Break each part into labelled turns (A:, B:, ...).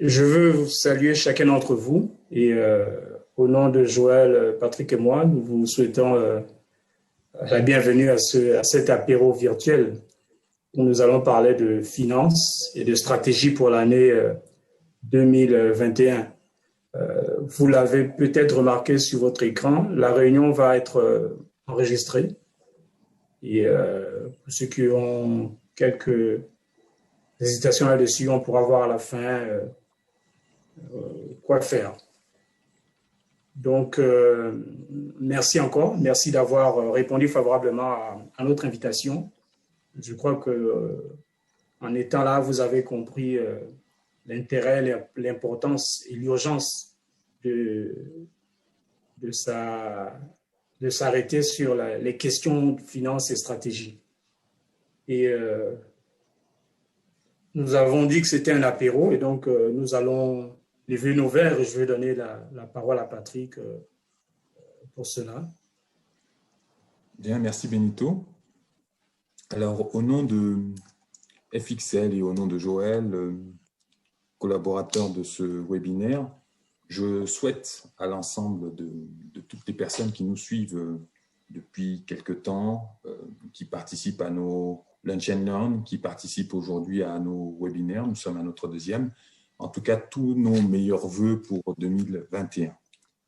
A: Je veux vous saluer chacun d'entre vous et au nom de Joël, Patrick et moi, nous vous souhaitons la bienvenue à cet apéro virtuel où nous allons parler de finances et de stratégie pour l'année 2021. Vous l'avez peut-être remarqué sur votre écran, la réunion va être enregistrée et pour ceux qui ont quelques hésitations là-dessus, on pourra voir à la fin quoi faire. Donc, merci encore. Merci d'avoir répondu favorablement à notre invitation. Je crois que en étant là, vous avez compris l'intérêt, l'importance et l'urgence de, de s'arrêter sur les questions de finances et stratégie. Et nous avons dit que c'était un apéro et donc nous allons lever nos verres et je vais donner la parole à Patrick pour cela.
B: Bien, merci Benito. Alors, au nom de FXL et au nom de Joël, collaborateur de ce webinaire, je souhaite à l'ensemble de toutes les personnes qui nous suivent depuis quelque temps, qui participent à nos Lunch and Learn, qui participent aujourd'hui à nos webinaires, nous sommes à notre deuxième, en tout cas tous nos meilleurs vœux pour 2021.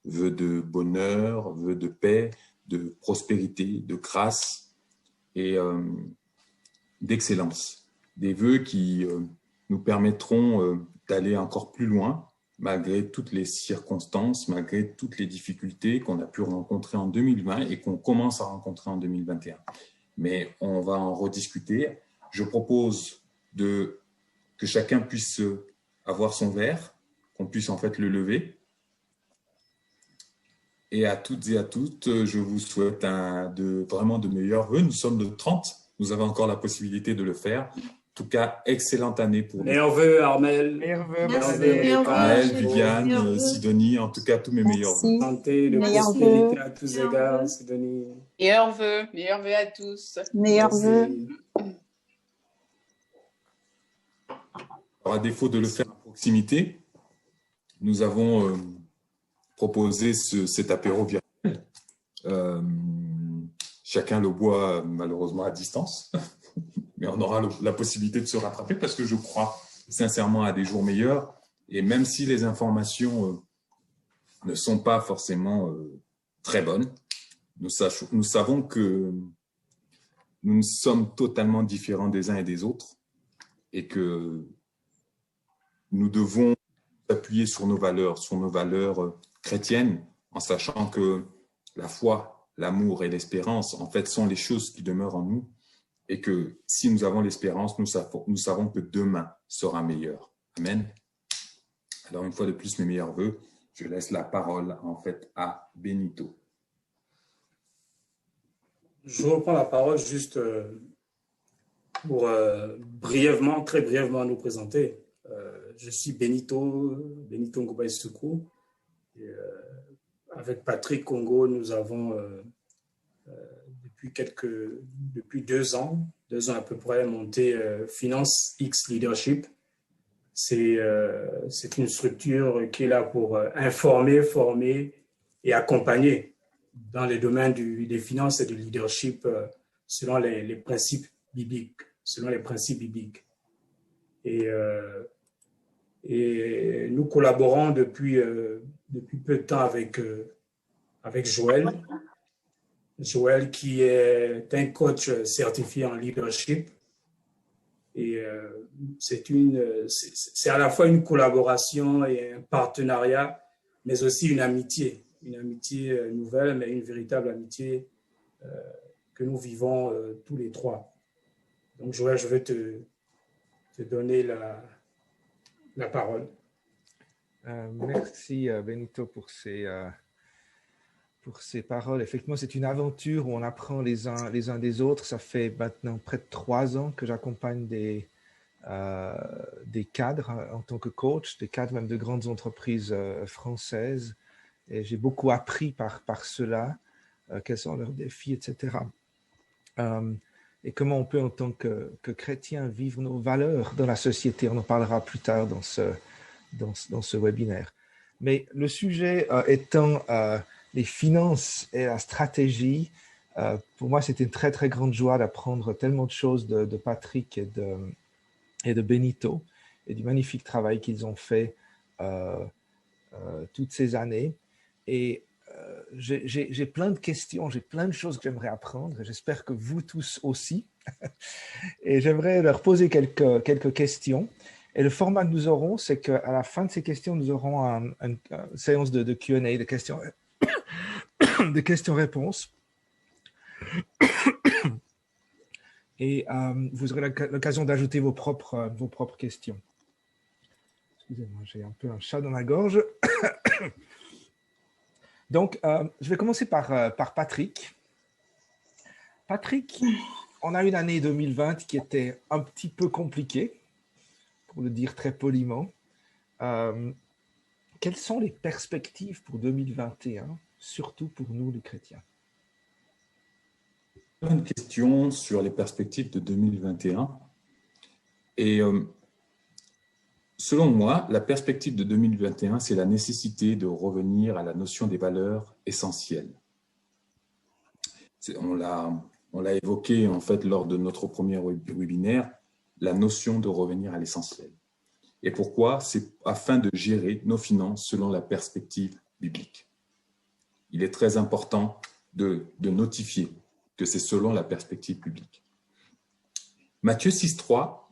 B: Vœux de bonheur, vœux de paix, de prospérité, de grâce et d'excellence. Des vœux qui nous permettront d'aller encore plus loin, malgré toutes les circonstances, malgré toutes les difficultés qu'on a pu rencontrer en 2020 et qu'on commence à rencontrer en 2021. Mais on va en rediscuter. Je propose que chacun puisse avoir son verre, qu'on puisse en fait le lever. Et à toutes et à toutes, je vous souhaite vraiment de meilleurs vœux. Nous sommes le 30, nous avons encore la possibilité de le faire. En tout cas, excellente année pour nous.
A: Meilleurs vœux, Armel.
C: Meilleurs vœux,
B: Armel, Viviane, Sidonie, en tout cas, tous mes meilleurs vœux.
A: Santé, de prospérité à tous égards, Sidonie.
D: Meilleurs vœux à tous.
E: Meilleurs vœux.
B: Alors, à défaut de le faire à proximité, nous avons proposé cet apéro virtuel. Chacun le boit malheureusement à distance, mais on aura la possibilité de se rattraper parce que je crois sincèrement à des jours meilleurs. Et même si les informations ne sont pas forcément très bonnes, nous savons que nous sommes totalement différents des uns et des autres et que nous devons appuyer sur nos valeurs chrétiennes, en sachant que la foi, l'amour et l'espérance, en fait, sont les choses qui demeurent en nous et que si nous avons l'espérance, nous savons que demain sera meilleur. Amen. Alors, une fois de plus, mes meilleurs vœux, je laisse la parole, en fait, à Benito.
A: Je reprends la parole juste pour très brièvement nous présenter. Je suis Benito Ngoubaï Soukou. Avec Patrick Congo, nous avons depuis 2 ans à peu près monté Finance X Leadership. C'est une structure qui est là pour informer, former et accompagner dans les domaines des finances et du leadership selon les principes bibliques. Et nous collaborons depuis peu de temps avec Joël. Joël qui est un coach certifié en leadership. Et c'est à la fois une collaboration et un partenariat, mais aussi une amitié nouvelle, mais une véritable amitié que nous vivons tous les trois. Donc Joël, je vais te donner la parole.
C: Merci Benito pour ces paroles. Effectivement, c'est une aventure où on apprend les uns des autres. Ça fait maintenant près de 3 ans que j'accompagne des cadres en tant que coach, des cadres même de grandes entreprises françaises. Et j'ai beaucoup appris par cela, quels sont leurs défis, etc. Et comment on peut, en tant que chrétien, vivre nos valeurs dans la société. On en parlera plus tard dans dans ce webinaire. Mais le sujet étant les finances et la stratégie, pour moi, c'était une très, très grande joie d'apprendre tellement de choses de Patrick et de Benito et du magnifique travail qu'ils ont fait toutes ces années. Et j'ai plein de questions, j'ai plein de choses que j'aimerais apprendre et j'espère que vous tous aussi. Et j'aimerais leur poser quelques questions. Et le format que nous aurons, c'est qu'à la fin de ces questions, nous aurons une séance de Q&A, de questions-réponses. Et vous aurez l'occasion d'ajouter vos propres questions. Excusez-moi, j'ai un peu un chat dans la gorge. Donc, je vais commencer par Patrick. Patrick, on a une année 2020 qui était un petit peu compliquée, pour le dire très poliment. Quelles sont les perspectives pour 2021, surtout pour nous les chrétiens?
B: Une question sur les perspectives de 2021. Et selon moi, la perspective de 2021, c'est la nécessité de revenir à la notion des valeurs essentielles. On l'a évoqué en fait lors de notre premier webinaire, la notion de revenir à l'essentiel. Et pourquoi? C'est afin de gérer nos finances selon la perspective biblique. Il est très important de notifier que c'est selon la perspective biblique. Matthieu 6,3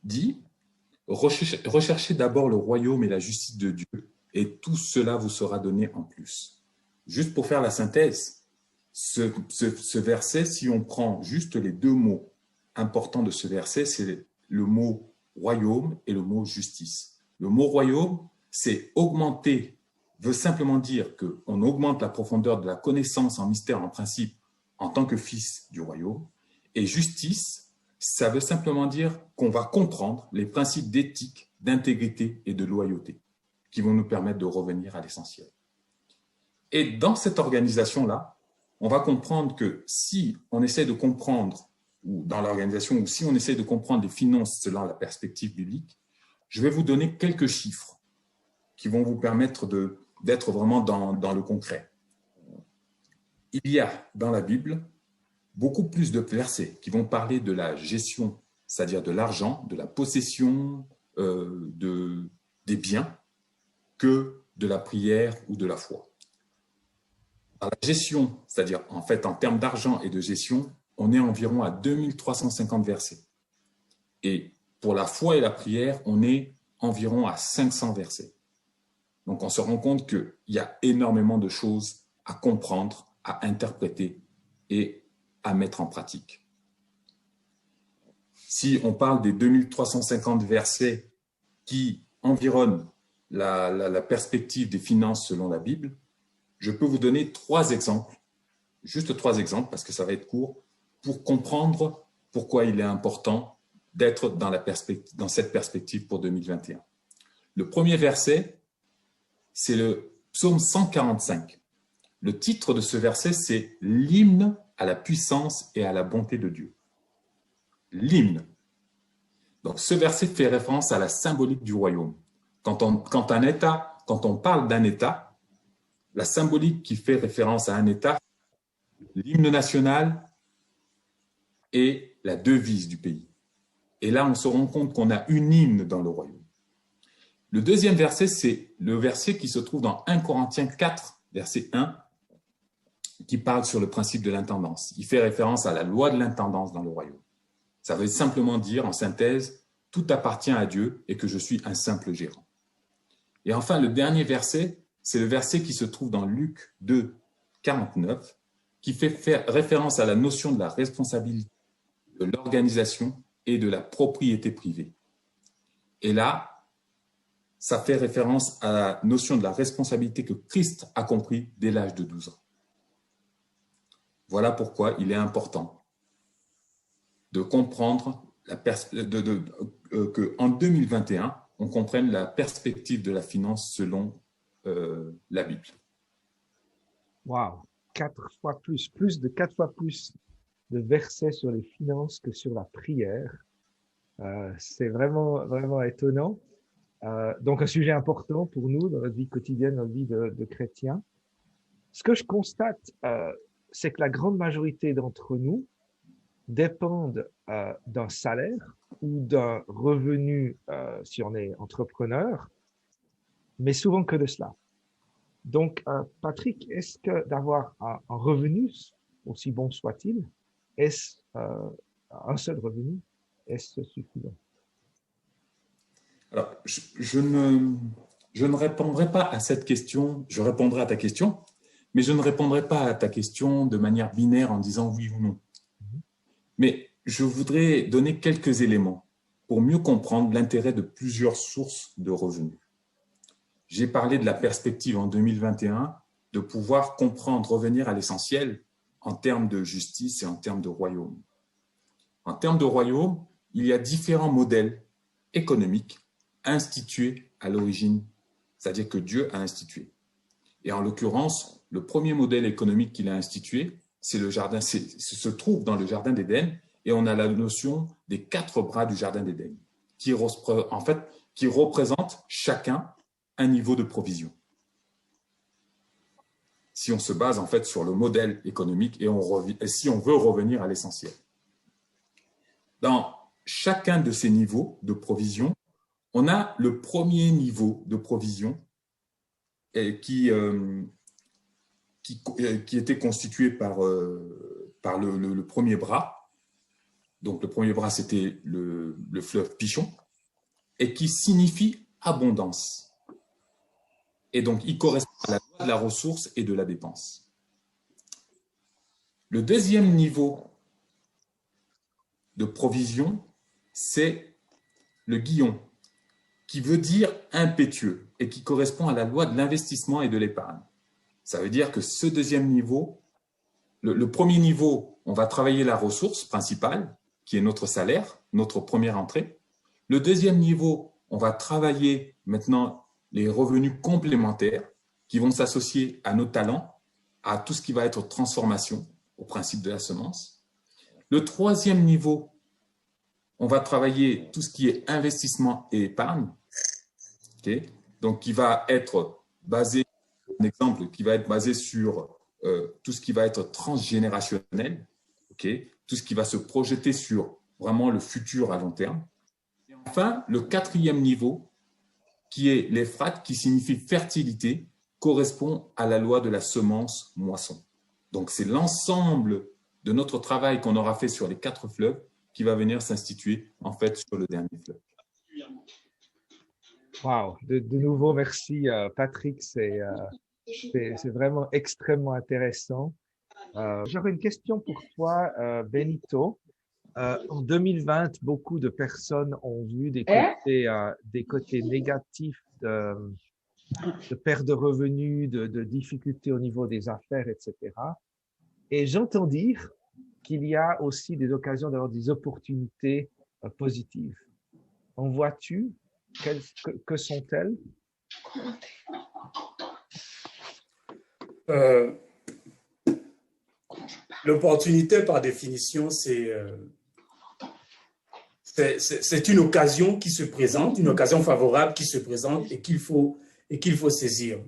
B: dit « Recherchez d'abord le royaume et la justice de Dieu, et tout cela vous sera donné en plus. » Juste pour faire la synthèse, ce verset, si on prend juste les deux mots importants de ce verset, c'est le mot royaume et le mot justice. Le mot royaume, c'est augmenter, veut simplement dire qu'on augmente la profondeur de la connaissance en mystère, en principe, en tant que fils du royaume. Et justice, ça veut simplement dire qu'on va comprendre les principes d'éthique, d'intégrité et de loyauté qui vont nous permettre de revenir à l'essentiel. Et dans cette organisation-là, on va comprendre que si on essaie de comprendre, ou dans l'organisation, ou si on essaie de comprendre les finances selon la perspective biblique, je vais vous donner quelques chiffres qui vont vous permettre d'être vraiment dans le concret. Il y a dans la Bible beaucoup plus de versets qui vont parler de la gestion, c'est-à-dire de l'argent, de la possession des biens, que de la prière ou de la foi. Dans la gestion, c'est-à-dire en fait en termes d'argent et de gestion, on est environ à 2350 versets. Et pour la foi et la prière, on est environ à 500 versets. Donc on se rend compte qu'il y a énormément de choses à comprendre, à interpréter et à mettre en pratique. Si on parle des 2350 versets qui environnent la perspective des finances selon la Bible, je peux vous donner 3 exemples, juste 3 exemples parce que ça va être court, pour comprendre pourquoi il est important d'être dans cette perspective pour 2021. Le premier verset, c'est le psaume 145. Le titre de ce verset, c'est « L'hymne à la puissance et à la bonté de Dieu ». L'hymne. Donc, ce verset fait référence à la symbolique du royaume. Quand on parle d'un État, la symbolique qui fait référence à un État, l'hymne national et la devise du pays. Et là, on se rend compte qu'on a une hymne dans le royaume. Le deuxième verset, c'est le verset qui se trouve dans 1 Corinthiens 4, verset 1, qui parle sur le principe de l'intendance. Il fait référence à la loi de l'intendance dans le royaume. Ça veut simplement dire, en synthèse, tout appartient à Dieu et que je suis un simple gérant. Et enfin, le dernier verset, c'est le verset qui se trouve dans Luc 2, 49, qui fait référence à la notion de la responsabilité, de l'organisation et de la propriété privée. Et là, ça fait référence à la notion de la responsabilité que Christ a compris dès l'âge de 12 ans. Voilà pourquoi il est important de comprendre qu'en 2021, on comprenne la perspective de la finance selon la Bible.
C: Waouh, 4 fois plus de 4 fois plus de versets sur les finances que sur la prière. C'est vraiment, vraiment étonnant. Donc, un sujet important pour nous dans notre vie quotidienne, dans notre vie de chrétiens. Ce que je constate, c'est que la grande majorité d'entre nous dépendent d'un salaire ou d'un revenu si on est entrepreneur, mais souvent que de cela. Donc, Patrick, est-ce que d'avoir un revenu, aussi bon soit-il, est-ce un seul revenu, est-ce suffisant?
B: Alors, je ne répondrai pas à cette question, je répondrai à ta question, mais je ne répondrai pas à ta question de manière binaire en disant oui ou non. Mais je voudrais donner quelques éléments pour mieux comprendre l'intérêt de plusieurs sources de revenus. J'ai parlé de la perspective en 2021 de pouvoir comprendre, revenir à l'essentiel en termes de justice et en termes de royaume. En termes de royaume, il y a différents modèles économiques institués à l'origine, c'est-à-dire que Dieu a institué. Et en l'occurrence, le premier modèle économique qu'il a institué, c'est le jardin, se trouve dans le jardin d'Éden, et on a la notion des 4 bras du jardin d'Éden, qui représentent chacun un niveau de provision. Si on se base en fait sur le modèle économique et si on veut revenir à l'essentiel. Dans chacun de ces niveaux de provision, on a le premier niveau de provision qui était constitué par le premier bras. Donc le premier bras, c'était le fleuve Pichon, et qui signifie abondance. Et donc, il correspond à la loi de la ressource et de la dépense. Le deuxième niveau de provision, c'est le guillon, qui veut dire impétueux et qui correspond à la loi de l'investissement et de l'épargne. Ça veut dire que ce deuxième niveau, le premier niveau, on va travailler la ressource principale, qui est notre salaire, notre première entrée. Le deuxième niveau, on va travailler maintenant les revenus complémentaires qui vont s'associer à nos talents, à tout ce qui va être transformation, au principe de la semence. Le troisième niveau, on va travailler tout ce qui est investissement et épargne, okay? Donc qui va être basé, un exemple, qui va être basé sur tout ce qui va être transgénérationnel, okay? Tout ce qui va se projeter sur vraiment le futur à long terme. Et enfin, le quatrième niveau, qui est l'Éphrate, qui signifie fertilité, correspond à la loi de la semence-moisson. Donc, c'est l'ensemble de notre travail qu'on aura fait sur les 4 fleuves qui va venir s'instituer, en fait, sur le dernier fleuve.
C: Wow, de nouveau, merci Patrick, c'est vraiment extrêmement intéressant. J'aurais une question pour toi, Benito. En 2020, beaucoup de personnes ont vu des côtés négatifs de perte de revenus, de difficultés au niveau des affaires, etc. Et j'entends dire qu'il y a aussi des occasions d'avoir des opportunités positives. En vois-tu? Que sont-elles?
A: L'opportunité, par définition, c'est une occasion qui se présente, une occasion favorable qui se présente et qu'il faut saisir.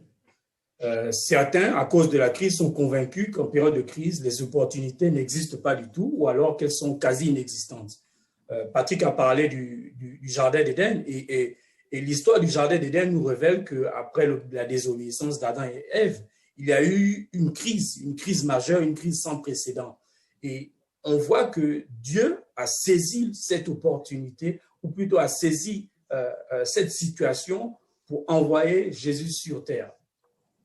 A: Certains, à cause de la crise, sont convaincus qu'en période de crise, les opportunités n'existent pas du tout ou alors qu'elles sont quasi inexistantes. Patrick a parlé du jardin d'Éden et l'histoire du jardin d'Éden nous révèle qu'après la désobéissance d'Adam et Ève, il y a eu une crise majeure, une crise sans précédent. Et on voit que Dieu a saisi cette opportunité, ou plutôt a saisi cette situation pour envoyer Jésus sur terre.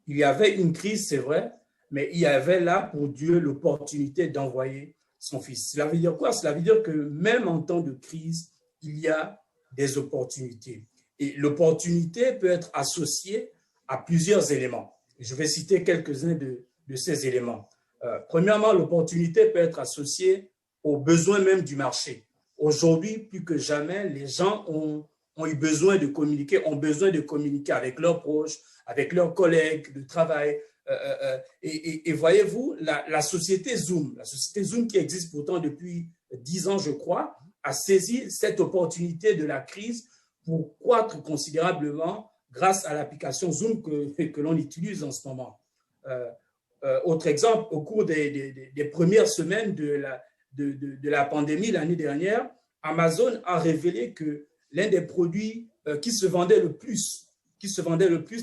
A: Il y avait une crise, c'est vrai, mais il y avait là pour Dieu l'opportunité d'envoyer son Fils. Cela veut dire quoi? Cela veut dire que même en temps de crise, il y a des opportunités. Et l'opportunité peut être associée à plusieurs éléments. Je vais citer quelques-uns de ces éléments. Premièrement, l'opportunité peut être associée aux besoins même du marché. Aujourd'hui, plus que jamais, les gens ont eu besoin de communiquer, ont besoin de communiquer avec leurs proches, avec leurs collègues de travail. Et voyez-vous, la société Zoom qui existe pourtant depuis 10 ans, je crois, a saisi cette opportunité de la crise pour croître considérablement grâce à l'application Zoom que l'on utilise en ce moment. Autre exemple, au cours des premières semaines de la pandémie l'année dernière, Amazon a révélé que l'un des produits qui se vendait le plus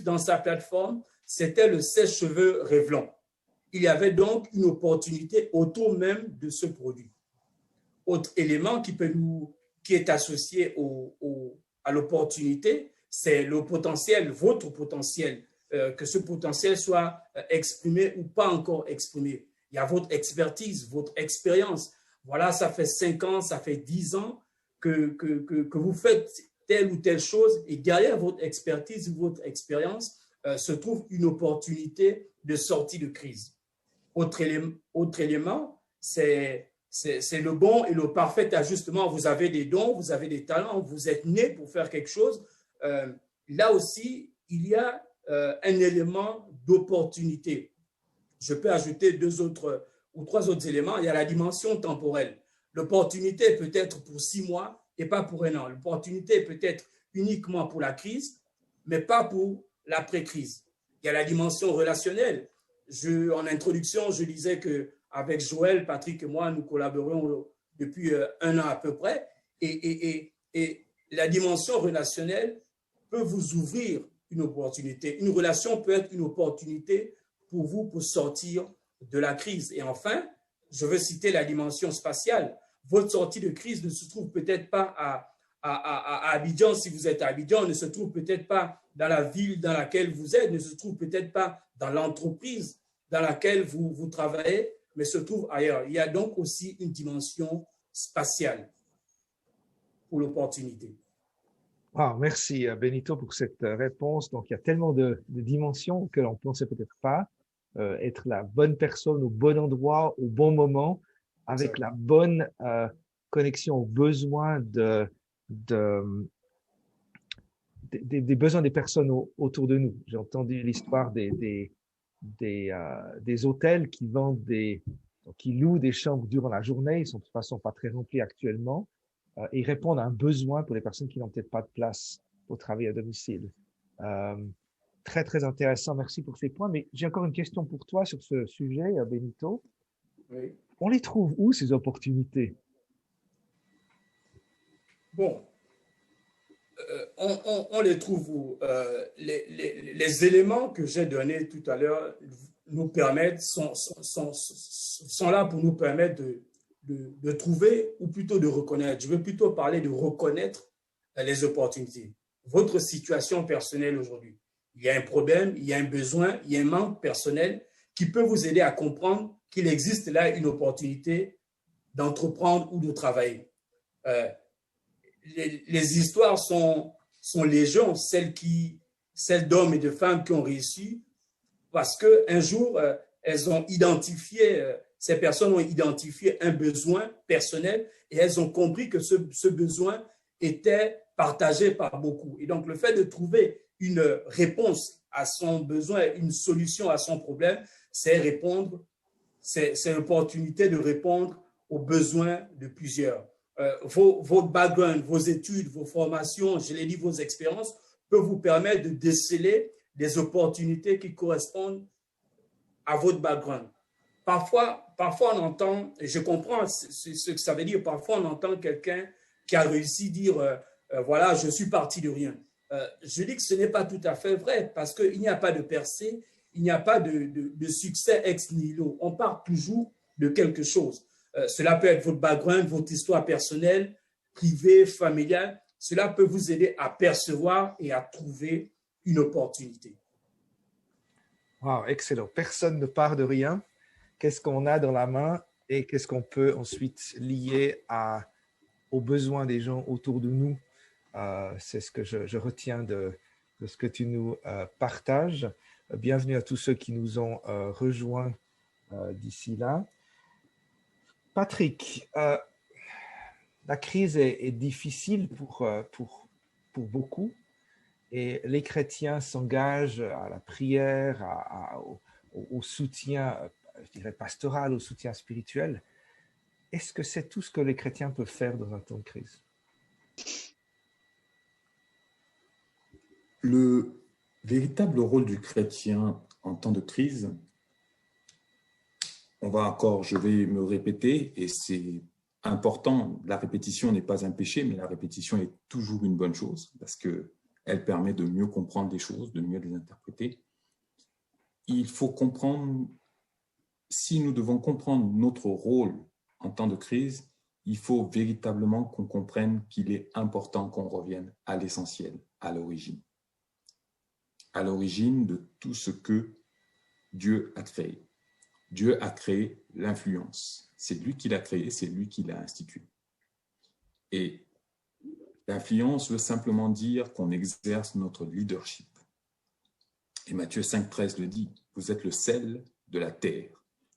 A: dans sa plateforme, c'était le sèche-cheveux Revlon. Il y avait donc une opportunité autour même de ce produit. Autre élément qui est associé à l'opportunité, c'est le potentiel, votre potentiel, que ce potentiel soit exprimé ou pas encore exprimé. Il y a votre expertise, votre expérience. Voilà, ça fait 5 ans, ça fait 10 ans que vous faites telle ou telle chose, et derrière votre expertise, votre expérience, se trouve une opportunité de sortie de crise. Autre élément, c'est le bon et le parfait ajustement. Vous avez des dons, vous avez des talents, vous êtes né pour faire quelque chose. Là aussi, il y a un élément d'opportunité. Je peux ajouter 2 autres ou 3 autres éléments. Il y a la dimension temporelle. L'opportunité peut être pour 6 mois et pas pour 1 an. L'opportunité peut être uniquement pour la crise, mais pas pour l'après-crise. Il y a la dimension relationnelle. En introduction, je disais qu'avec Joël, Patrick et moi, nous collaborons depuis 1 an à peu près. Et la dimension relationnelle peut vous ouvrir une opportunité. Une relation peut être une opportunité pour vous pour sortir de la crise. Et enfin, je veux citer la dimension spatiale. Votre sortie de crise ne se trouve peut-être pas à Abidjan, si vous êtes à Abidjan, ne se trouve peut-être pas dans la ville dans laquelle vous êtes, ne se trouve peut-être pas dans l'entreprise dans laquelle vous travaillez, mais se trouve ailleurs. Il y a donc aussi une dimension spatiale pour l'opportunité.
C: Ah, merci Benito pour cette réponse. Donc, il y a tellement de dimensions que l'on ne pensait peut-être pas. Être la bonne personne au bon endroit, au bon moment, avec la bonne connexion aux besoins des besoins des personnes autour de nous. J'ai entendu l'histoire des hôtels qui vendent qui louent des chambres durant la journée. Ils sont de toute façon pas très remplis actuellement. Et répondent à un besoin pour les personnes qui n'ont peut-être pas de place pour travailler à domicile. Très, très intéressant. Merci pour ces points. Mais j'ai encore une question pour toi sur ce sujet, Benito.
A: Oui.
C: On les trouve où, ces opportunités?
A: Bon, on les trouve où? Les éléments que j'ai donnés tout à l'heure nous permettent, sont là pour nous permettre de trouver ou plutôt de reconnaître. Je veux plutôt parler de reconnaître les opportunités. Votre situation personnelle aujourd'hui. Il y a un problème, il y a un besoin, il y a un manque personnel qui peut vous aider à comprendre qu'il existe là une opportunité d'entreprendre ou de travailler. Les histoires sont légion, celles d'hommes et de femmes qui ont réussi parce qu'un jour, ces personnes ont identifié un besoin personnel et elles ont compris que ce besoin était partagé par beaucoup. Et donc, le fait de trouver une réponse à son besoin, une solution à son problème, c'est l'opportunité de répondre aux besoins de plusieurs. Vos backgrounds, vos études, vos formations, je l'ai dit, vos expériences peuvent vous permettre de déceler des opportunités qui correspondent à votre background. Parfois on entend, et je comprends ce que ça veut dire, parfois on entend quelqu'un qui a réussi dire voilà, je suis parti de rien. Je dis que ce n'est pas tout à fait vrai parce qu'il n'y a pas de percée, il n'y a pas de succès ex nihilo. On part toujours de quelque chose. Cela peut être votre background, votre histoire personnelle, privée, familiale. Cela peut vous aider à percevoir et à trouver une opportunité.
C: Wow, excellent. Personne ne part de rien. Qu'est-ce qu'on a dans la main et qu'est-ce qu'on peut ensuite lier aux besoins des gens autour de nous? C'est ce que je retiens de ce que tu nous partages. Bienvenue à tous ceux qui nous ont rejoints d'ici là. Patrick, la crise est difficile pour beaucoup et les chrétiens s'engagent à la prière, au soutien, je dirais pastoral, au soutien spirituel. Est-ce que c'est tout ce que les chrétiens peuvent faire dans un temps de crise?
B: Le véritable rôle du chrétien en temps de crise, je vais me répéter, et c'est important, la répétition n'est pas un péché, mais la répétition est toujours une bonne chose, parce qu'elle permet de mieux comprendre les choses, de mieux les interpréter. Il faut comprendre, si nous devons comprendre notre rôle en temps de crise, il faut véritablement qu'on comprenne qu'il est important qu'on revienne à l'essentiel, à l'origine de tout ce que Dieu a créé. Dieu a créé l'influence. C'est lui qui l'a créé, c'est lui qui l'a institué. Et l'influence veut simplement dire qu'on exerce notre leadership. Et Matthieu 5,13 le dit, vous êtes le sel de la terre,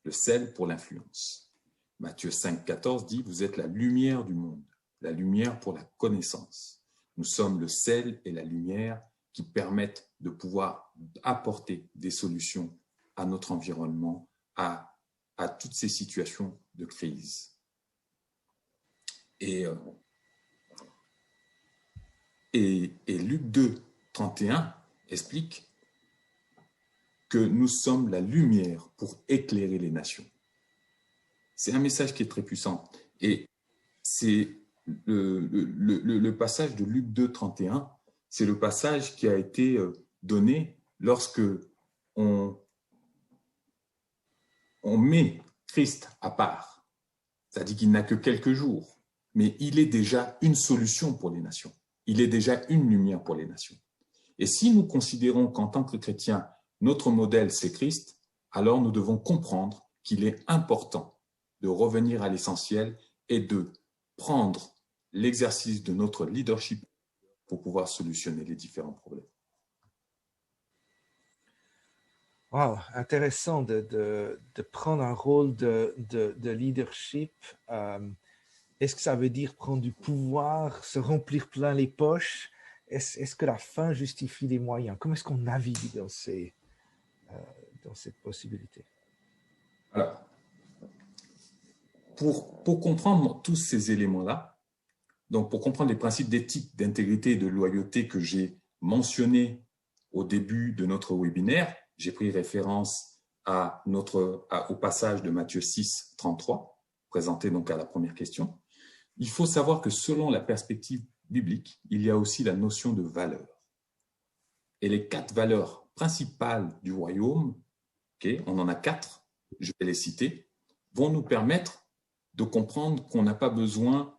B: le sel pour l'influence. Matthieu 5,14 dit, vous êtes la lumière du monde, la lumière pour la connaissance. Nous sommes le sel et la lumière qui permettent de pouvoir apporter des solutions à notre environnement, à toutes ces situations de crise. Et Luc 2, 31 explique que nous sommes la lumière pour éclairer les nations. C'est un message qui est très puissant. Et c'est le passage de Luc 2, 31, c'est le passage qui a été donné lorsque on met Christ à part. C'est-à-dire qu'il n'a que quelques jours, mais il est déjà une solution pour les nations. Il est déjà une lumière pour les nations. Et si nous considérons qu'en tant que chrétiens, notre modèle, c'est Christ, alors nous devons comprendre qu'il est important de revenir à l'essentiel et de prendre l'exercice de notre leadership pour pouvoir solutionner les différents problèmes.
C: Wow, intéressant de prendre un rôle de leadership. Est-ce que ça veut dire prendre du pouvoir, se remplir plein les poches? Est-ce que la fin justifie les moyens? Comment est-ce qu'on navigue dans cette possibilité?
B: Alors, pour comprendre tous ces éléments-là, donc pour comprendre les principes d'éthique, d'intégrité et de loyauté que j'ai mentionnés au début de notre webinaire, j'ai pris référence au passage de Matthieu 6, 33, présenté donc à la première question. Il faut savoir que selon la perspective biblique, il y a aussi la notion de valeur. Et les 4 valeurs principales du royaume, on en a 4, je vais les citer, vont nous permettre de comprendre qu'on n'a pas besoin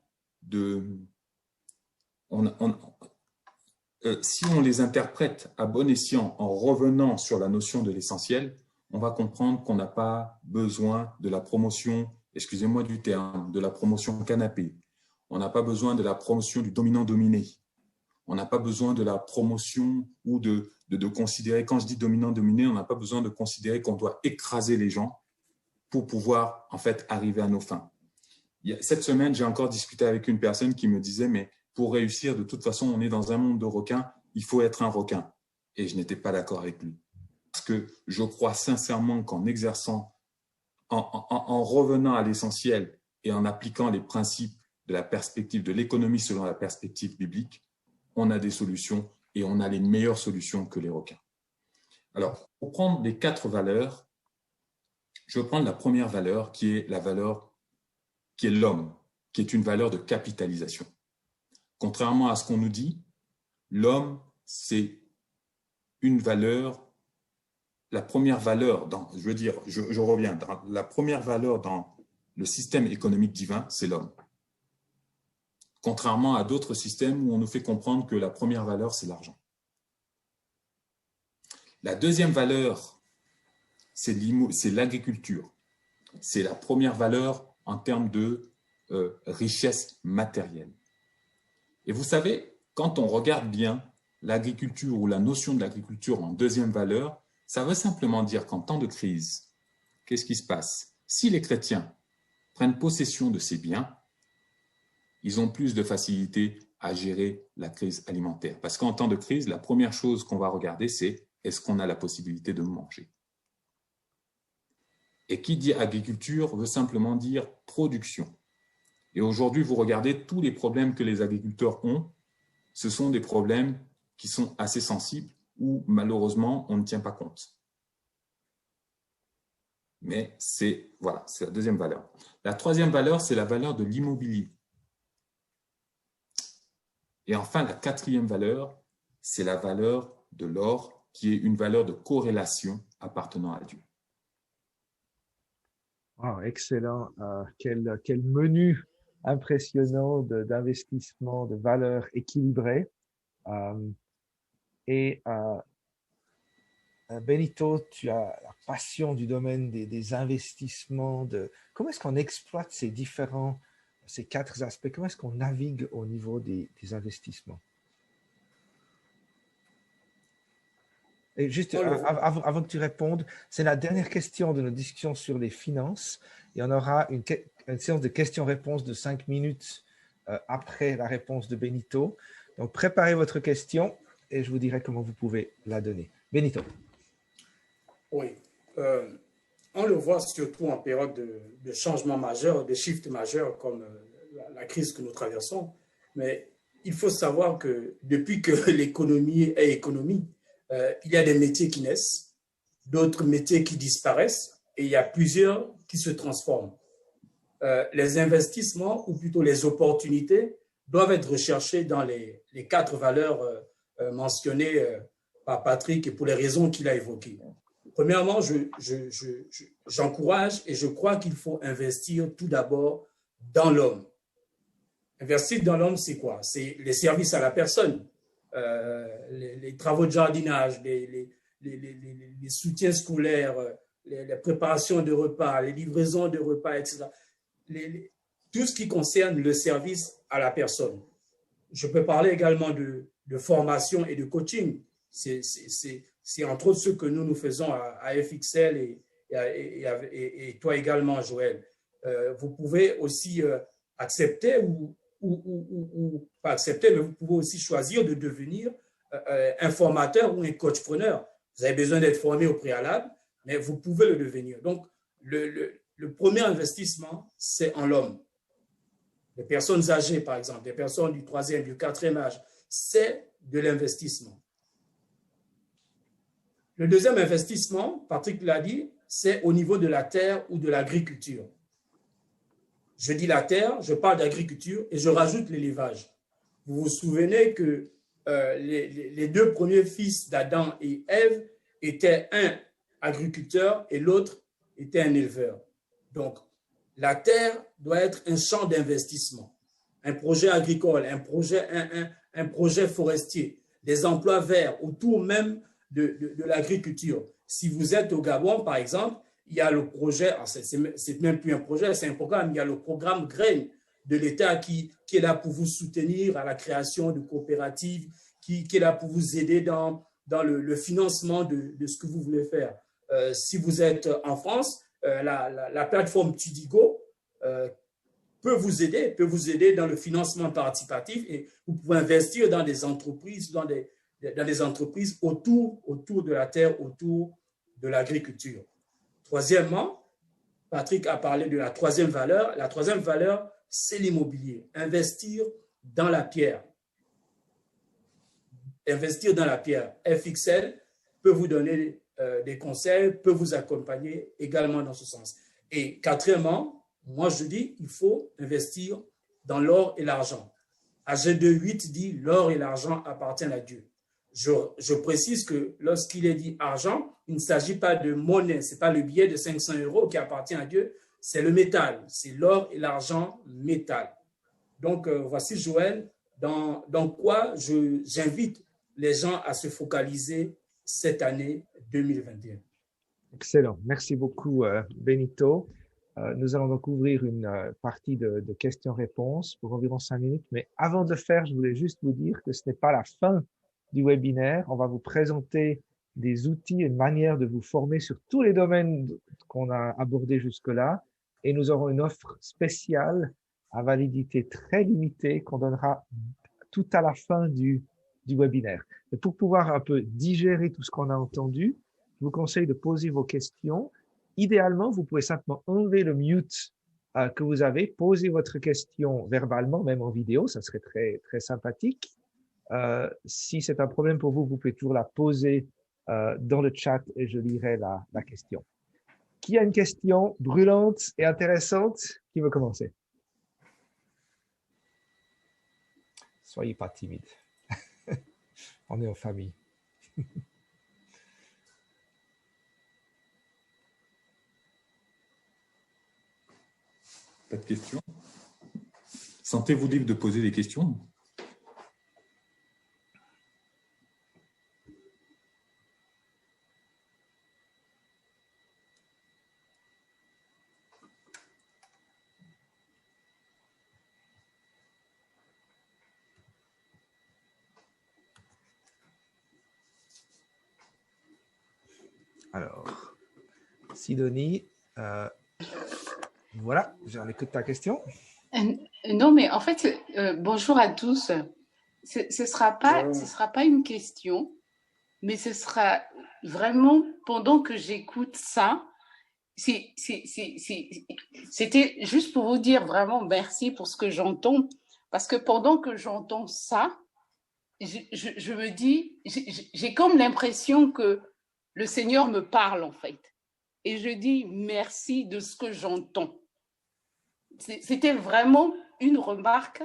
B: si on les interprète à bon escient en revenant sur la notion de l'essentiel, on va comprendre qu'on n'a pas besoin de la promotion, excusez-moi du terme, de la promotion canapé. On n'a pas besoin de la promotion du dominant-dominé. On n'a pas besoin de la promotion ou de considérer, quand je dis dominant-dominé, on n'a pas besoin de considérer qu'on doit écraser les gens pour pouvoir en fait arriver à nos fins. Cette semaine, j'ai encore discuté avec une personne qui me disait, mais pour réussir, de toute façon, on est dans un monde de requins, il faut être un requin. Et je n'étais pas d'accord avec lui. Parce que je crois sincèrement qu'en exerçant, en revenant à l'essentiel et en appliquant les principes de la perspective de l'économie selon la perspective biblique, on a des solutions et on a les meilleures solutions que les requins. Alors, pour prendre les 4 valeurs, je vais prendre la première valeur qui est la valeur qui est l'homme, qui est une valeur de capitalisation. Contrairement à ce qu'on nous dit, l'homme, c'est une valeur, la première valeur je reviens, la première valeur dans le système économique divin, c'est l'homme. Contrairement à d'autres systèmes où on nous fait comprendre que la première valeur, c'est l'argent. La deuxième valeur, c'est l'agriculture. C'est la première valeur en termes de richesse matérielle. Et vous savez, quand on regarde bien l'agriculture ou la notion de l'agriculture en deuxième valeur, ça veut simplement dire qu'en temps de crise, qu'est-ce qui se passe? Si les chrétiens prennent possession de ces biens, ils ont plus de facilité à gérer la crise alimentaire. Parce qu'en temps de crise, la première chose qu'on va regarder, c'est est-ce qu'on a la possibilité de manger? Et qui dit agriculture veut simplement dire production. Et aujourd'hui, vous regardez tous les problèmes que les agriculteurs ont, ce sont des problèmes qui sont assez sensibles où malheureusement on ne tient pas compte. Mais voilà, c'est la deuxième valeur. La troisième valeur, c'est la valeur de l'immobilier. Et enfin, la quatrième valeur, c'est la valeur de l'or, qui est une valeur de corrélation appartenant à Dieu.
C: Oh, excellent. Quel menu impressionnant d'investissement, de valeurs équilibrées. Benito, tu as la passion du domaine des investissements. Comment est-ce qu'on exploite ces quatre aspects? Comment est-ce qu'on navigue au niveau des investissements? Et juste avant que tu répondes, c'est la dernière question de notre discussion sur les finances. Et on aura une séance de questions-réponses de 5 minutes après la réponse de Benito. Donc, préparez votre question et je vous dirai comment vous pouvez la donner. Benito.
A: Oui. On le voit surtout en période de changement majeur, de shift majeur comme la crise que nous traversons. Mais il faut savoir que depuis que l'économie est économie, il y a des métiers qui naissent, d'autres métiers qui disparaissent et il y a plusieurs qui se transforment. Les investissements, ou plutôt les opportunités, doivent être recherchés dans les quatre valeurs mentionnées par Patrick et pour les raisons qu'il a évoquées. Premièrement, j'encourage et je crois qu'il faut investir tout d'abord dans l'homme. Investir dans l'homme, c'est quoi? C'est les services à la personne, les travaux de jardinage, les soutiens scolaires, les préparations de repas, les livraisons de repas, etc. Tout ce qui concerne le service à la personne. Je peux parler également de formation et de coaching. C'est entre autres ce que nous faisons à FXL et toi également, Joël. Vous pouvez aussi accepter ou pas accepter, mais vous pouvez aussi choisir de devenir un formateur ou un coach-preneur. Vous avez besoin d'être formé au préalable, mais vous pouvez le devenir. Donc, le premier investissement, c'est en l'homme. Les personnes âgées, par exemple, des personnes du 3e, du 4e âge, c'est de l'investissement. Le deuxième investissement, Patrick l'a dit, c'est au niveau de la terre ou de l'agriculture. Je dis la terre, je parle d'agriculture et je rajoute l'élevage. Vous vous souvenez que les deux premiers fils d'Adam et Ève étaient un agriculteur et l'autre était un éleveur. Donc, la terre doit être un champ d'investissement, un projet agricole, un projet forestier, des emplois verts autour même de l'agriculture. Si vous êtes au Gabon, par exemple, il y a le projet, c'est même plus un projet, c'est un programme, il y a le programme Graines de l'État qui est là pour vous soutenir à la création de coopératives, qui est là pour vous aider dans le financement de ce que vous voulez faire. Si vous êtes en France, la plateforme Tudigo peut vous aider dans le financement participatif et vous pouvez investir dans des entreprises, dans des entreprises autour de la terre, autour de l'agriculture. Troisièmement, Patrick a parlé de la troisième valeur. La troisième valeur, c'est l'immobilier. Investir dans la pierre. Investir dans la pierre. FXL peut vous donner des conseils, peut vous accompagner également dans ce sens. Et quatrièmement, moi je dis, il faut investir dans l'or et l'argent. AG2.8 dit, l'or et l'argent appartiennent à Dieu. Je précise que lorsqu'il est dit argent, il ne s'agit pas de monnaie, ce n'est pas le billet de 500 € qui appartient à Dieu, c'est le métal, c'est l'or et l'argent métal. Donc, voici Joël, dans quoi j'invite les gens à se focaliser cette année 2021.
C: Excellent, merci beaucoup Benito. Nous allons donc ouvrir une partie de questions-réponses pour environ 5 minutes, mais avant de le faire, je voulais juste vous dire que ce n'est pas la fin du webinaire. On va vous présenter des outils et une manière de vous former sur tous les domaines qu'on a abordés jusque-là. Et nous aurons une offre spéciale à validité très limitée qu'on donnera tout à la fin du webinaire. Et pour pouvoir un peu digérer tout ce qu'on a entendu, je vous conseille de poser vos questions. Idéalement, vous pouvez simplement enlever le mute que vous avez, poser votre question verbalement, même en vidéo, ça serait très, très sympathique. Si c'est un problème pour vous, vous pouvez toujours la poser dans le chat et je lirai la question. Qui a une question brûlante et intéressante? Qui veut commencer? Soyez pas timide. On est en famille.
B: Pas de questions? Sentez-vous libre de poser des questions?
C: Alors, Sidonie, voilà, j'en écoute ta question.
D: Non, mais en fait, bonjour à tous. Ce sera pas une question, mais ce sera vraiment pendant que j'écoute ça. C'était juste pour vous dire vraiment merci pour ce que j'entends, parce que pendant que j'entends ça, je me dis, j'ai comme l'impression que le Seigneur me parle en fait. Et je dis merci de ce que j'entends. C'était vraiment une remarque,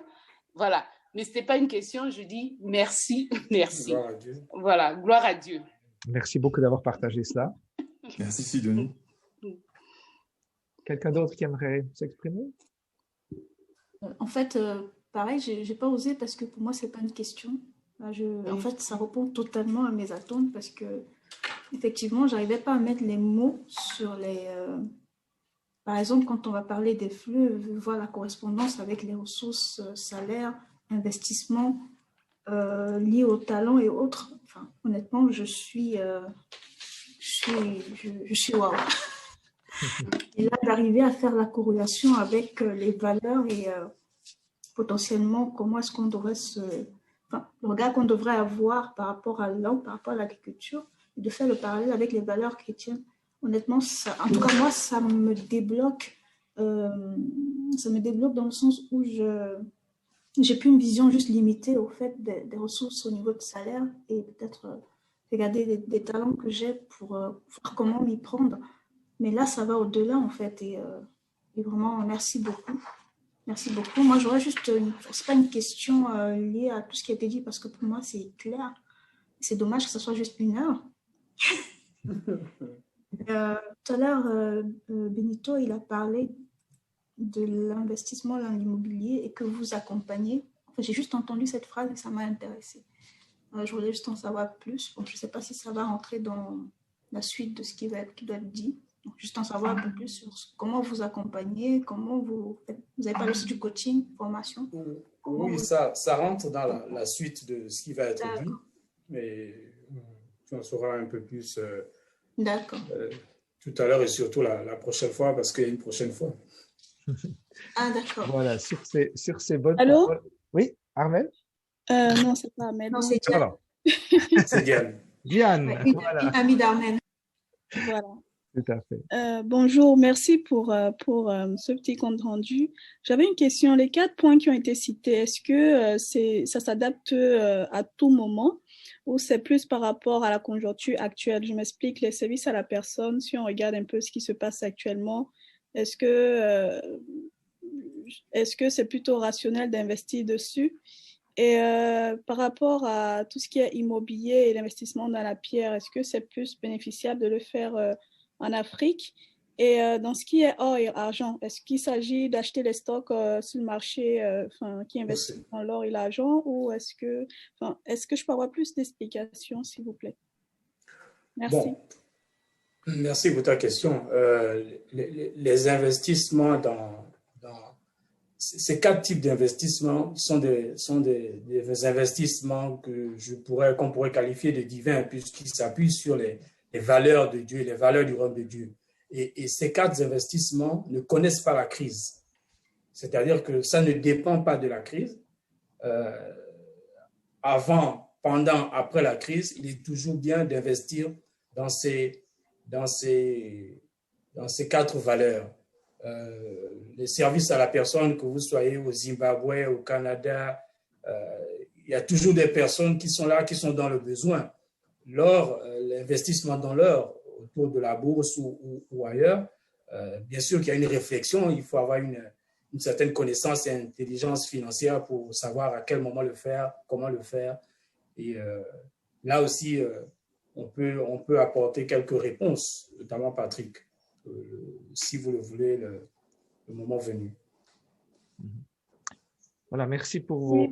D: voilà. Mais ce n'était pas une question, je dis merci, merci.
A: Gloire à Dieu.
D: Voilà, gloire à Dieu.
C: Merci beaucoup d'avoir partagé cela.
B: Merci Sidonie.
C: Quelqu'un d'autre qui aimerait s'exprimer?
E: En fait, pareil, j'ai pas osé parce que pour moi, c'est pas une question. Là, en fait, ça répond totalement à mes attentes parce que, effectivement, j'arrivais pas à mettre les mots sur les... Par exemple, quand on va parler des flux, voir la correspondance avec les ressources, salaires, investissements liés au talent et autres. Enfin, honnêtement, je suis waouh. Et là, d'arriver à faire la corrélation avec les valeurs et potentiellement comment est-ce qu'on devrait le regard qu'on devrait avoir par rapport à l'homme, par rapport à l'agriculture, et de faire le parallèle avec les valeurs chrétiennes. Honnêtement, en tout cas, moi, ça me débloque dans le sens où j'ai plus une vision juste limitée au fait des ressources au niveau de salaire et peut-être regarder des talents que j'ai pour voir comment m'y prendre. Mais là, ça va au-delà, en fait. Et vraiment, merci beaucoup. Merci beaucoup. Moi, j'aurais juste... c'est pas une question liée à tout ce qui a été dit, parce que pour moi, c'est clair. C'est dommage que ce soit juste 1 heure. Tout à l'heure, Benito, il a parlé de l'investissement dans l'immobilier et que vous accompagnez. Enfin, j'ai juste entendu cette phrase et ça m'a intéressée. Je voulais juste en savoir plus. Bon, je ne sais pas si ça va rentrer dans la suite de ce qui doit être dit. Donc, juste en savoir un peu plus sur comment vous accompagnez, comment vous avez parlé aussi du coaching, formation.
A: Oui, ça rentre dans la suite de ce qui va être dit, mais tu en sauras un peu plus tout à l'heure et surtout la prochaine fois, parce qu'il y a une prochaine fois.
E: Ah, d'accord.
C: Voilà, sur ces bonnes
F: Allô?
C: paroles. Oui, Armel?
F: Non, c'est pas Armel.
E: Non, c'est Diane.
A: C'est Diane.
C: Diane,
E: Ouais,
C: voilà.
E: une amie d'Armel.
F: Voilà.
C: Tout à fait.
F: Bonjour, merci pour ce petit compte rendu. J'avais une question. Les 4 points qui ont été cités, est-ce que ça s'adapte à tout moment ou c'est plus par rapport à la conjoncture actuelle? Je m'explique, les services à la personne, si on regarde un peu ce qui se passe actuellement, est-ce que c'est plutôt rationnel d'investir dessus? Et par rapport à tout ce qui est immobilier et l'investissement dans la pierre, est-ce que c'est plus bénéficiable de le faire en Afrique? Et dans ce qui est or et argent, est-ce qu'il s'agit d'acheter les stocks sur le marché qui investissent dans l'or et l'argent ou est-ce que je peux avoir plus d'explications, s'il vous plaît? Merci.
A: Bon. Merci pour ta question. Les investissements dans ces 4 types d'investissements sont des investissements qu'on pourrait qualifier de divins puisqu'ils s'appuient sur les valeurs de Dieu, les valeurs du royaume de Dieu. Et ces 4 investissements ne connaissent pas la crise. C'est-à-dire que ça ne dépend pas de la crise. Avant, pendant, après la crise, il est toujours bien d'investir dans ces 4 valeurs. Les services à la personne, que vous soyez au Zimbabwe, au Canada, il y a toujours des personnes qui sont là, qui sont dans le besoin. L'or, l'investissement dans l'or, autour de la bourse ou ailleurs, bien sûr qu'il y a une réflexion, il faut avoir une certaine connaissance et intelligence financière pour savoir à quel moment le faire, comment le faire. Et là aussi, on peut apporter quelques réponses, notamment Patrick, si vous le voulez, le moment venu.
C: Voilà, merci pour vos...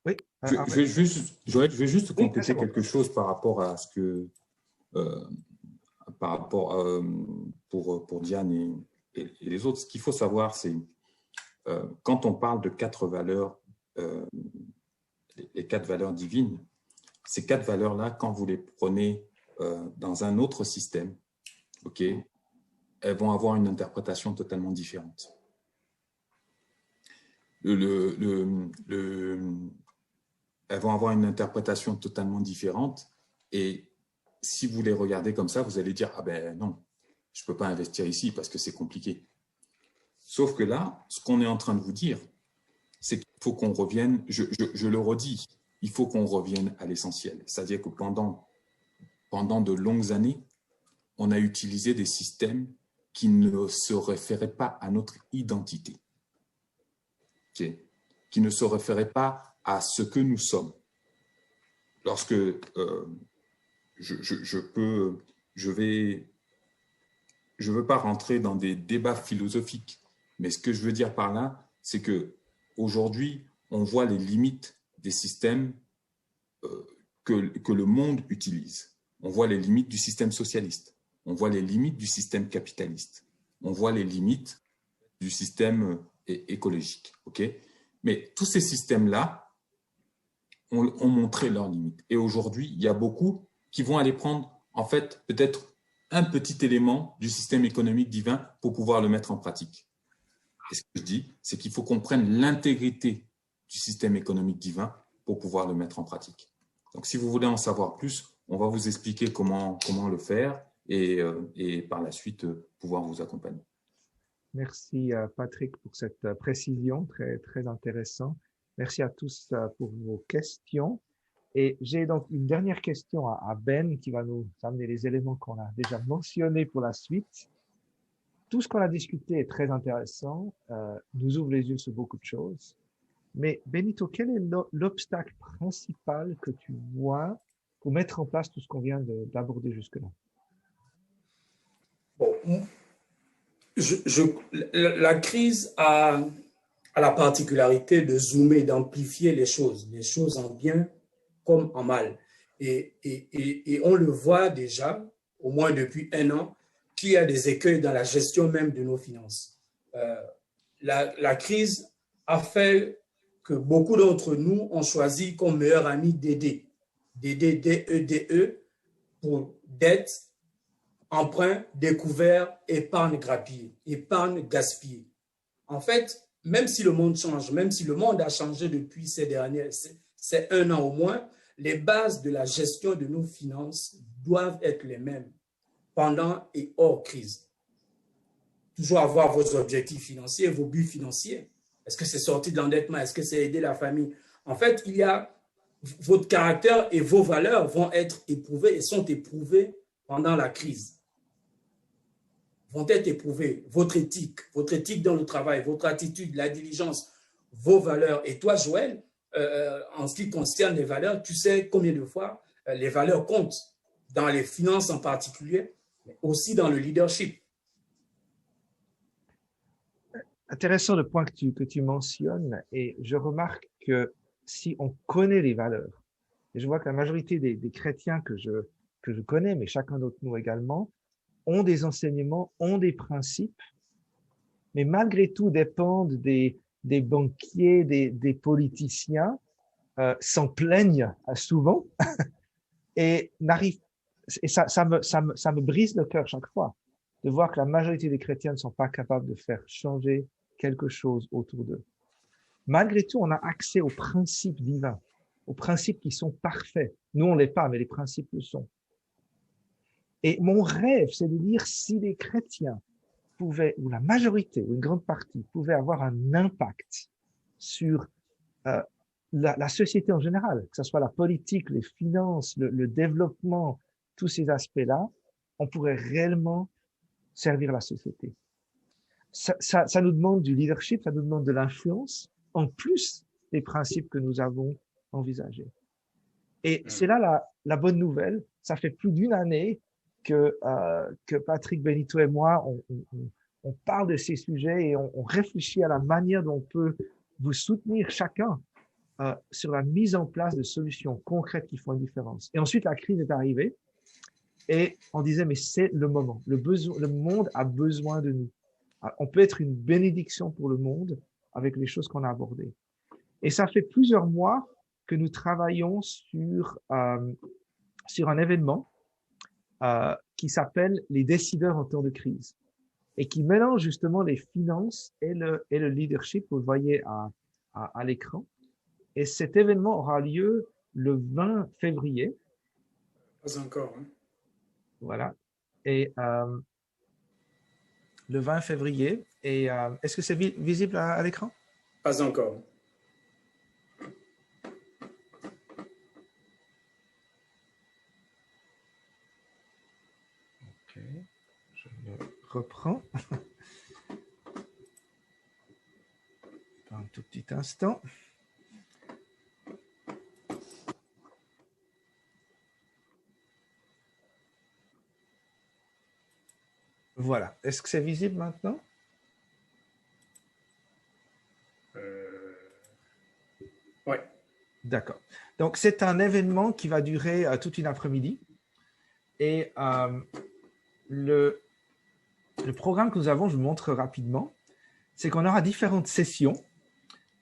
E: Oui, merci.
C: Oui,
B: Joël, je vais juste
C: Oui,
B: compléter
C: c'est bon.
B: quelque chose par rapport à ce que, par rapport pour Diane et les autres. Ce qu'il faut savoir, c'est quand on parle de 4 valeurs, les 4 valeurs divines, ces 4 valeurs-là, quand vous les prenez dans un autre système, ok, elles vont avoir une interprétation totalement différente. Elles vont avoir une interprétation totalement différente et si vous les regardez comme ça, vous allez dire « Ah ben non, je ne peux pas investir ici parce que c'est compliqué. » Sauf que là, ce qu'on est en train de vous dire, c'est qu'il faut qu'on revienne, je le redis, il faut qu'on revienne à l'essentiel. C'est-à-dire que pendant de longues années, on a utilisé des systèmes qui ne se référaient pas à notre identité, okay, qui ne se référaient pas à ce que nous sommes. Lorsque je veux pas rentrer dans des débats philosophiques, mais ce que je veux dire par là, c'est que aujourd'hui, on voit les limites des systèmes que le monde utilise. On voit les limites du système socialiste. On voit les limites du système capitaliste. On voit les limites du système écologique. Okay? Mais tous ces systèmes-là ont montré leurs limites. Et aujourd'hui, il y a beaucoup qui vont aller prendre, en fait, peut-être un petit élément du système économique divin pour pouvoir le mettre en pratique. Et ce que je dis, c'est qu'il faut qu'on prenne l'intégrité du système économique divin pour pouvoir le mettre en pratique. Donc, si vous voulez en savoir plus, on va vous expliquer comment le faire et par la suite, pouvoir vous accompagner.
C: Merci Patrick pour cette précision, très, très intéressant. Merci à tous pour vos questions. Et j'ai donc une dernière question à Ben qui va nous amener les éléments qu'on a déjà mentionnés pour la suite. Tout ce qu'on a discuté est très intéressant, nous ouvre les yeux sur beaucoup de choses. Mais Benito, quel est l'obstacle principal que tu vois pour mettre en place tout ce qu'on vient d'aborder jusque-là?
A: Bon, la crise a la particularité de zoomer, d'amplifier les choses en bien comme en mal. Et on le voit déjà, au moins depuis 1 an, qu'il y a des écueils dans la gestion même de nos finances. La crise a fait que beaucoup d'entre nous ont choisi comme meilleur ami DD, DEDE, pour dette, emprunt, découvert, épargne gaspillée. En fait, même si le monde change, même si le monde a changé depuis ces 1 an au moins, les bases de la gestion de nos finances doivent être les mêmes pendant et hors crise. Toujours avoir vos objectifs financiers, vos buts financiers. Est-ce que c'est sortir de l'endettement? Est-ce que c'est aider la famille? En fait, votre caractère et vos valeurs vont être éprouvés et sont éprouvés pendant la crise. Vont être éprouvés. Votre éthique dans le travail, votre attitude, la diligence, vos valeurs. Et toi, Joël, en ce qui concerne les valeurs, tu sais combien de fois les valeurs comptent dans les finances en particulier, mais aussi dans le leadership.
C: Intéressant le point que tu mentionnes, et je remarque que si on connaît les valeurs, et je vois que la majorité des chrétiens que je connais, mais chacun d'entre nous également, ont des enseignements, ont des principes, mais malgré tout dépendent des banquiers, des politiciens, s'en plaignent souvent et n'arrivent. Et ça me brise le cœur chaque fois de voir que la majorité des chrétiens ne sont pas capables de faire changer quelque chose autour d'eux. Malgré tout, on a accès aux principes divins, aux principes qui sont parfaits. Nous, on ne l'est pas, mais les principes le sont. Et mon rêve, c'est de dire si les chrétiens pouvaient, ou la majorité, ou une grande partie, pouvaient avoir un impact sur la société en général, que ce soit la politique, les finances, le développement, tous ces aspects-là, on pourrait réellement servir la société. Ça nous demande du leadership, ça nous demande de l'influence, en plus des principes que nous avons envisagés. Et c'est là la bonne nouvelle. Ça fait plus d'une année que Patrick Benito et moi, on parle de ces sujets et on réfléchit à la manière dont on peut vous soutenir chacun sur la mise en place de solutions concrètes qui font une différence. Et ensuite, la crise est arrivée et on disait, mais c'est le moment. Le monde a besoin de nous. On peut être une bénédiction pour le monde avec les choses qu'on a abordées. Et ça fait plusieurs mois que nous travaillons sur un événement qui s'appelle les décideurs en temps de crise et qui mélange justement les finances et le leadership. Vous le voyez à l'écran. Et cet événement aura lieu le 20 février.
A: Pas encore. Hein.
C: Voilà. Et le 20 février. Et est-ce que c'est visible à l'écran?
A: Pas encore.
C: Ok. Je me reprends. Un tout petit instant. Voilà. Est-ce que c'est visible maintenant?
A: Oui.
C: D'accord. Donc, c'est un événement qui va durer toute une après-midi. Et le programme que nous avons, je vous montre rapidement, c'est qu'on aura différentes sessions.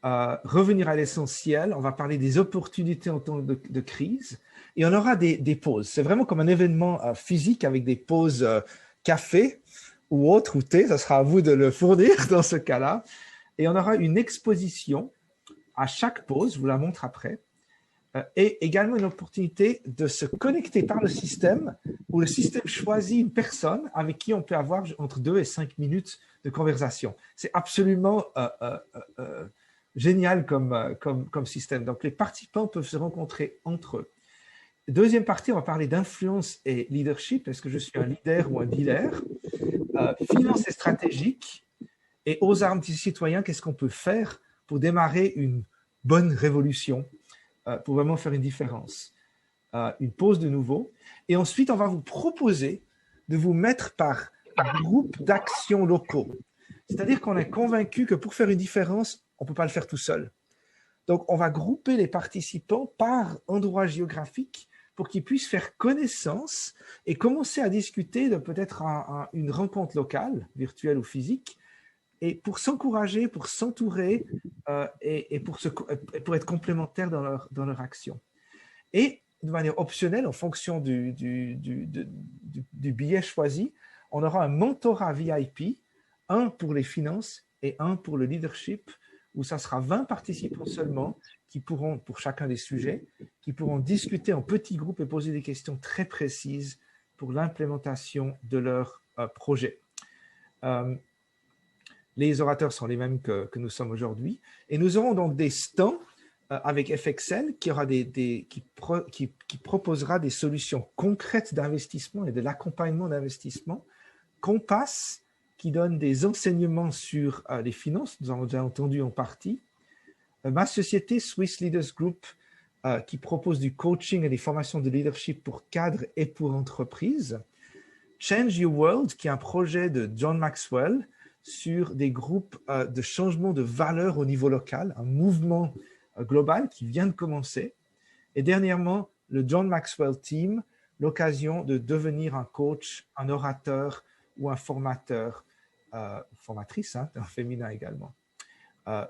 C: Revenir à l'essentiel, on va parler des opportunités en temps de crise et on aura des pauses. C'est vraiment comme un événement physique avec des pauses café ou autre, ou thé, ça sera à vous de le fournir dans ce cas-là. Et on aura une exposition à chaque pause, je vous la montre après, et également une opportunité de se connecter par le système, où le système choisit une personne avec qui on peut avoir entre 2 et 5 minutes de conversation. C'est absolument génial comme système. Donc, les participants peuvent se rencontrer entre eux. Deuxième partie, on va parler d'influence et leadership. Est-ce que je suis un leader ou un dealer? Finance et stratégique. Et aux armes des citoyens, qu'est-ce qu'on peut faire pour démarrer une bonne révolution, pour vraiment faire une différence? Une pause de nouveau. Et ensuite, on va vous proposer de vous mettre par groupe d'action locaux. C'est-à-dire qu'on est convaincu que pour faire une différence, on ne peut pas le faire tout seul. Donc, on va grouper les participants par endroit géographique pour qu'ils puissent faire connaissance et commencer à discuter de peut-être une rencontre locale, virtuelle ou physique, et pour s'encourager, pour s'entourer et pour être complémentaires dans leur action. Et de manière optionnelle, en fonction du billet choisi, on aura un mentorat VIP, un pour les finances et un pour le leadership, où ça sera 20 participants seulement qui pourront, pour chacun des sujets, qui pourront discuter en petits groupes et poser des questions très précises pour l'implémentation de leur projet. Les orateurs sont les mêmes que nous sommes aujourd'hui. Et nous aurons donc des stands avec FXL qui proposera des solutions concrètes d'investissement et de l'accompagnement d'investissement. Compass, qui donne des enseignements sur les finances, nous avons déjà entendu en partie. Ma société, Swiss Leaders Group, qui propose du coaching et des formations de leadership pour cadres et pour entreprises. Change Your World, qui est un projet de John Maxwell sur des groupes de changement de valeur au niveau local, un mouvement global qui vient de commencer. Et dernièrement, le John Maxwell Team, l'occasion de devenir un coach, un orateur ou un formateur, formatrice, hein, un féminin également.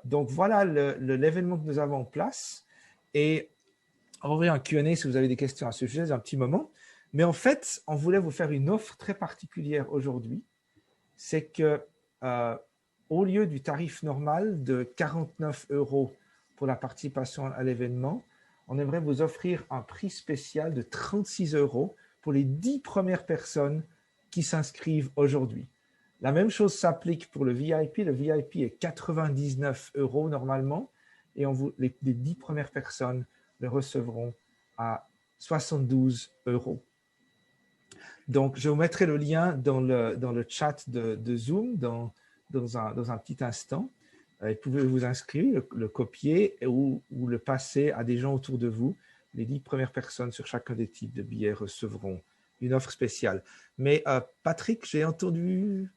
C: Donc voilà l'événement que nous avons en place. Et on va ouvrir un Q&A si vous avez des questions à ce sujet, un petit moment. Mais en fait, on voulait vous faire une offre très particulière aujourd'hui. C'est que au lieu du tarif normal de 49 € pour la participation à l'événement, on aimerait vous offrir un prix spécial de 36 € pour les 10 premières personnes qui s'inscrivent aujourd'hui. La même chose s'applique pour le VIP. Le VIP est 99 € normalement, et les 10 premières personnes le recevront à 72 €. Donc, je vous mettrai le lien dans le chat de Zoom dans un petit instant. Vous pouvez vous inscrire, le copier ou le passer à des gens autour de vous. Les 10 premières personnes sur chacun des types de billets recevront une offre spéciale. Mais Patrick, j'ai entendu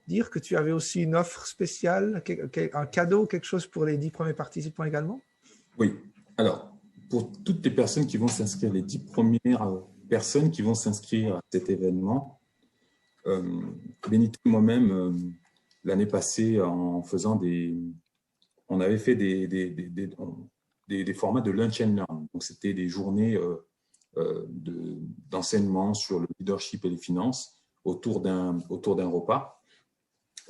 C: dire que tu avais aussi une offre spéciale, un cadeau, quelque chose pour les 10 premiers participants également?
B: Oui. Alors, pour toutes les personnes qui vont s'inscrire, les 10 premières personnes qui vont s'inscrire à cet événement, Benito et moi-même, l'année passée, on avait fait des formats de lunch and learn. Donc, c'était des journées d'enseignement sur le leadership et les finances autour d'un repas.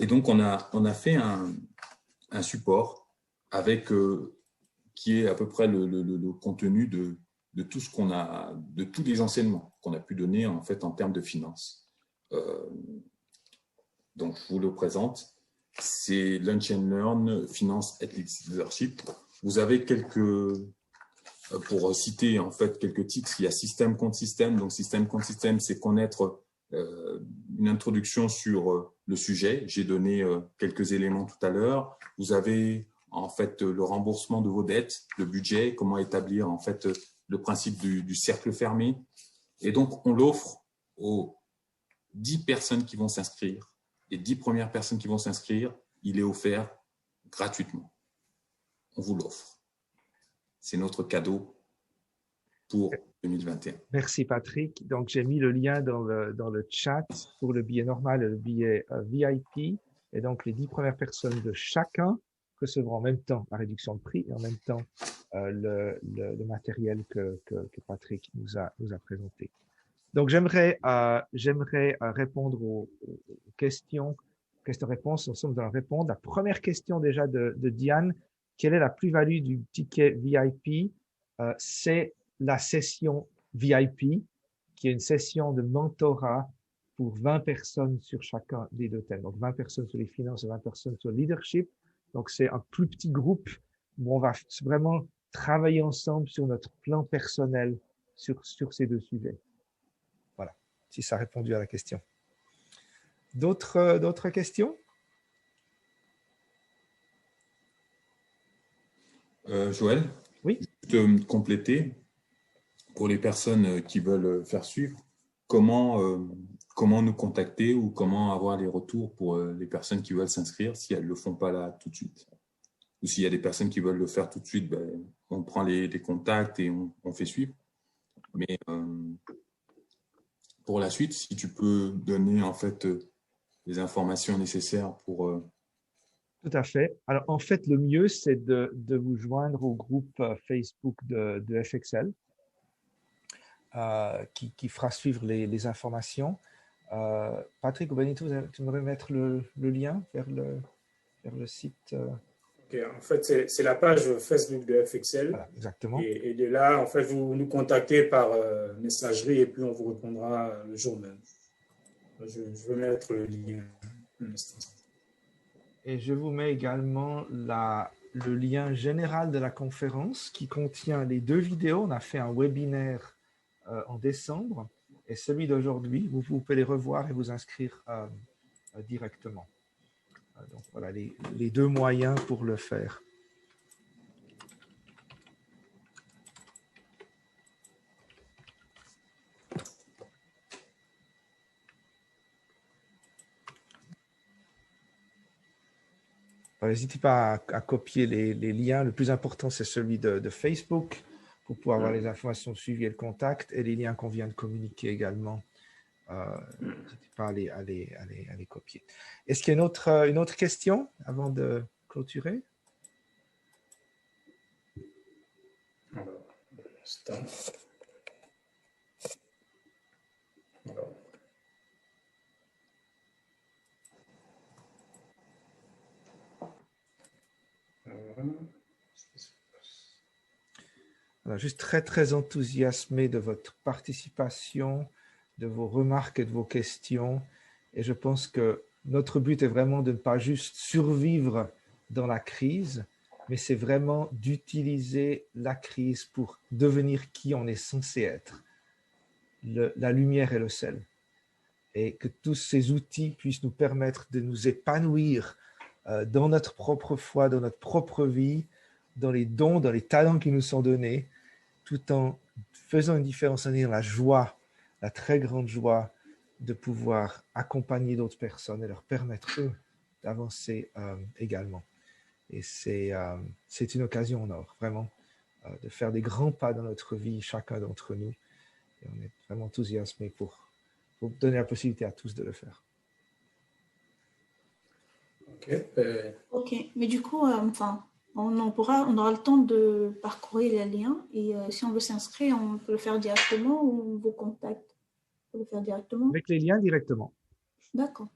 B: Et donc, on a fait un support avec qui est à peu près le contenu de tout ce de tous les enseignements qu'on a pu donner en fait en termes de finances. Donc, je vous le présente. C'est Lunch and Learn, Finance et Leadership. Vous avez pour citer en fait quelques titres, il y a Système contre Système. Donc, Système contre Système, c'est connaître une introduction sur le sujet. J'ai donné quelques éléments tout à l'heure. Vous avez en fait le remboursement de vos dettes, le budget, comment établir en fait le principe du cercle fermé. Et donc, on l'offre aux 10 personnes qui vont s'inscrire. Les 10 premières personnes qui vont s'inscrire, il est offert gratuitement. On vous l'offre. C'est notre cadeau pour 2021.
C: Merci Patrick. Donc, j'ai mis le lien dans le chat pour le billet normal et le billet VIP. Et donc, les 10 premières personnes de chacun recevront en même temps la réduction de prix et en même temps le matériel que Patrick nous a présenté. Donc, j'aimerais répondre aux questions-réponses. Nous sommes dans la réponse. La première question déjà de Diane, quelle est la plus-value du ticket VIP? C'est la session VIP, qui est une session de mentorat pour 20 personnes sur chacun des 2 thèmes. Donc, 20 personnes sur les finances et 20 personnes sur le leadership. Donc, c'est un plus petit groupe où on va vraiment travailler ensemble sur notre plan personnel sur ces 2 sujets. Voilà, si ça a répondu à la question. D'autres questions?
B: Joël?
C: Oui.
B: Juste compléter, pour les personnes qui veulent faire suivre, comment nous contacter ou comment avoir les retours pour les personnes qui veulent s'inscrire si elles ne le font pas là tout de suite. Ou s'il y a des personnes qui veulent le faire tout de suite, ben, on prend les contacts et on fait suivre. Mais pour la suite, si tu peux donner en fait les informations nécessaires pour…
C: Tout à fait. Alors, en fait, le mieux, c'est de vous joindre au groupe Facebook de FXL qui fera suivre les informations. Patrick ou Benito, tu me remettre le lien vers le site
A: Ok, en fait, c'est la page Facebook de FXL.
C: Voilà, exactement.
A: Et de là, en fait, vous nous contactez par messagerie et puis on vous répondra le jour même. Je vais mettre le lien.
C: Et je vous mets également le lien général de la conférence qui contient les 2 vidéos. On a fait un webinaire en décembre et celui d'aujourd'hui. Vous pouvez les revoir et vous inscrire directement. Donc voilà les 2 moyens pour le faire. N'hésitez pas à copier les liens. Le plus important, c'est celui de Facebook pour pouvoir avoir les informations de suivi et le contact et les liens qu'on vient de communiquer également. N'hésitez pas à les copier. Est-ce qu'il y a une autre question avant de clôturer? Alors, juste très, très enthousiasmé de votre participation, de vos remarques et de vos questions. Et je pense que notre but est vraiment de ne pas juste survivre dans la crise, mais c'est vraiment d'utiliser la crise pour devenir qui on est censé être, la lumière et le sel. Et que tous ces outils puissent nous permettre de nous épanouir dans notre propre foi, dans notre propre vie, dans les dons, dans les talents qui nous sont donnés, tout en faisant une différence, en ayant la joie, la très grande joie de pouvoir accompagner d'autres personnes et leur permettre, eux, d'avancer également. Et c'est une occasion en or, vraiment, de faire des grands pas dans notre vie, chacun d'entre nous. Et on est vraiment enthousiasmés pour donner la possibilité à tous de le faire.
E: Ok, mais du coup, on aura le temps de parcourir les liens et si on veut s'inscrire, on peut le faire directement ou on vous contacte pour le faire directement?
C: Avec les liens directement.
E: D'accord.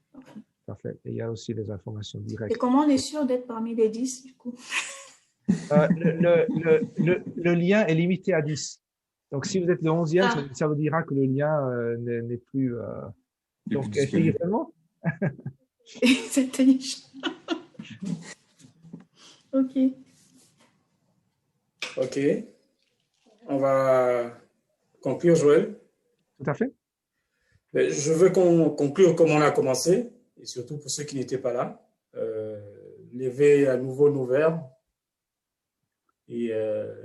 C: Parfait. Et il y a aussi les informations directes.
E: Et comment on est sûr d'être parmi les 10 du coup?
C: Le lien est limité à 10. Donc, si vous êtes le 11e, ça vous dira que le lien n'est plus... donc, essayez vraiment.
E: C'est intelligent. Ok.
A: Ok. On va conclure, Joël.
C: Tout à fait.
A: Je veux qu'on conclure comme on a commencé, et surtout pour ceux qui n'étaient pas là. Lever à nouveau nos verbes et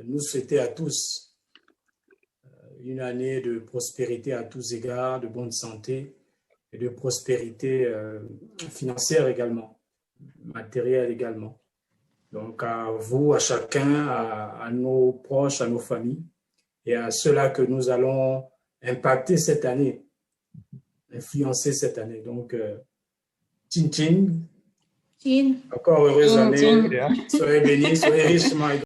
A: nous souhaiter à tous une année de prospérité à tous égards, de bonne santé et de prospérité financière également, matérielle également. Donc à vous, à chacun, à nos proches, à nos familles et à ceux-là que nous allons impacter cette année, influencer cette année. Donc, Chin Chin. Encore heureuse année. Soyez bénis, soyez richement et